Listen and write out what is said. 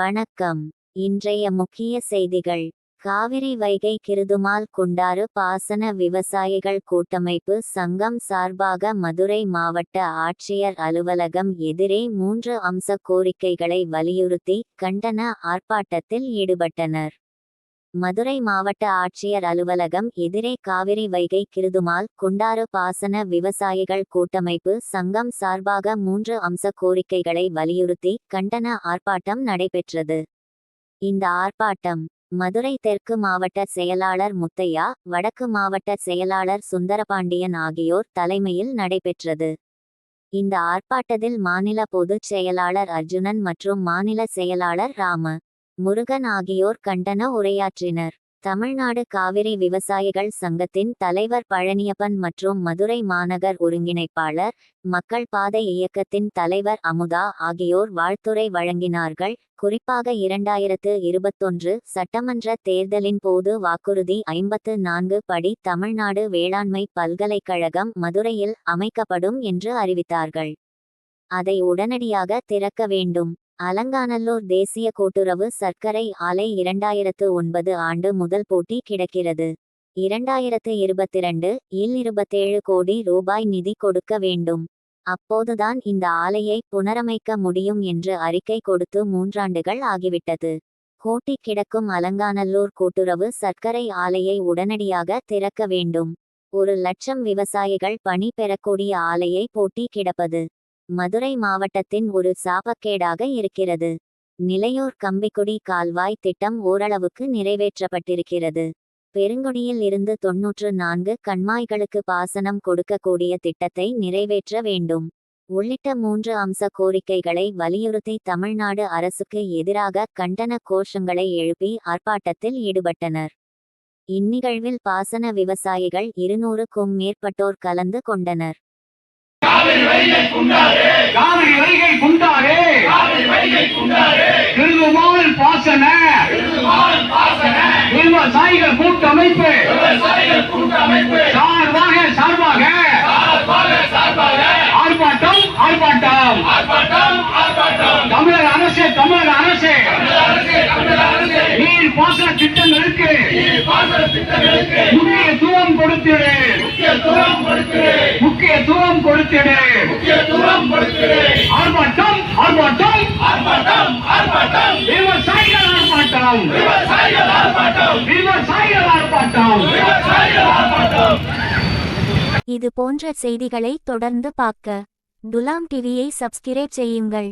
வணக்கம். இன்றைய முக்கிய செய்திகள். காவிரி வைகை கிருதுமால் குண்டாறு பாசன விவசாயிகள் கூட்டமைப்பு சங்கம் சார்பாக மதுரை மாவட்ட ஆட்சியர் அலுவலகம் எதிரே 3 அம்ச கோரிக்கைகளை வலியுறுத்தி கண்டன ஆர்ப்பாட்டத்தில் ஈடுபட்டனர். மதுரை மாவட்ட ஆட்சியர் அலுவலகம் எதிரே காவிரி வைகை கிருதுமால் குண்டாறு பாசன விவசாயிகள் கூட்டமைப்பு சங்கம் சார்பாக 3 அம்ச கோரிக்கைகளை வலியுறுத்தி கண்டன ஆர்ப்பாட்டம் நடைபெற்றது. இந்த ஆர்ப்பாட்டம் மதுரை தெற்கு மாவட்ட செயலாளர் முத்தையா, வடக்கு மாவட்ட செயலாளர் சுந்தரபாண்டியன் ஆகியோர் தலைமையில் நடைபெற்றது. இந்த ஆர்ப்பாட்டத்தில் மாநில பொதுச் செயலாளர் அர்ஜுனன் மற்றும் மாநில செயலாளர் ராம முருகன் ஆகியோர் கண்டன உரையாற்றினர். தமிழ்நாடு காவிரி விவசாயிகள் சங்கத்தின் தலைவர் பழனியப்பன் மற்றும் மதுரை மாநகர் ஒருங்கிணைப்பாளர், மக்கள் பாதை இயக்கத்தின் தலைவர் அமுதா ஆகியோர் வாழ்த்துரை வழங்கினார்கள். குறிப்பாக 2021 சட்டமன்ற தேர்தலின் போது வாக்குறுதி 54 படி தமிழ்நாடு வேளாண்மை பல்கலைக்கழகம் மதுரையில் அமைக்கப்படும் என்று அறிவித்தார்கள். அதை உடனடியாக திறக்க வேண்டும். அலங்காநல்லூர் தேசிய கூட்டுறவு சர்க்கரை ஆலை 2009 ஆண்டு முதல் பூட்டி கிடக்கிறது. 2022 இல் 27 கோடி ரூபாய் நிதி கொடுக்க வேண்டும். அப்போதுதான் இந்த ஆலையை புனரமைக்க முடியும் என்று அறிக்கை கொடுத்து 3 ஆண்டுகள் ஆகிவிட்டது. பூட்டி கிடக்கும் அலங்காநல்லூர் கூட்டுறவு சர்க்கரை ஆலையை உடனடியாக திறக்க வேண்டும். 1 லட்சம் விவசாயிகள் பணி பெறக்கூடிய ஆலையை பூட்டி கிடப்பது மதுரை மாவட்டத்தின் ஒரு சாபக்கேடாக இருக்கிறது. நிலையூர் கம்பிக்குடி கால்வாய் திட்டம் ஓரளவுக்கு நிறைவேற்றப்பட்டிருக்கிறது. பெருங்குடியில் இருந்து 94 கண்மாய்களுக்கு பாசனம் கொடுக்கக்கூடிய திட்டத்தை நிறைவேற்ற வேண்டும். உள்ளிட்ட 3 அம்ச கோரிக்கைகளை வலியுறுத்தி தமிழ்நாடு அரசுக்கு எதிராக கண்டன கோஷங்களை எழுப்பி ஆர்ப்பாட்டத்தில் ஈடுபட்டனர். இந்நிகழ்வில் பாசன விவசாயிகள் 200க்கும் மேற்பட்டோர் கலந்து கொண்டனர். காவிரி வைகை குண்டாறு கிருதுமால் பாசன விவசாயிகள் கூட்டமைப்பு சார்பாக ஆர்ப்பாட்டம். தமிழக அரசு நீர் பாசன திட்டங்களுக்கு முக்கியத்துவம் கொடுத்திடு. விவசாயிகள் ஆர்ப்பாட்டம். இது போன்ற செய்திகளை தொடர்ந்து பார்க்க டுலாம் டிவியை சப்ஸ்கிரைப் செய்யுங்கள்.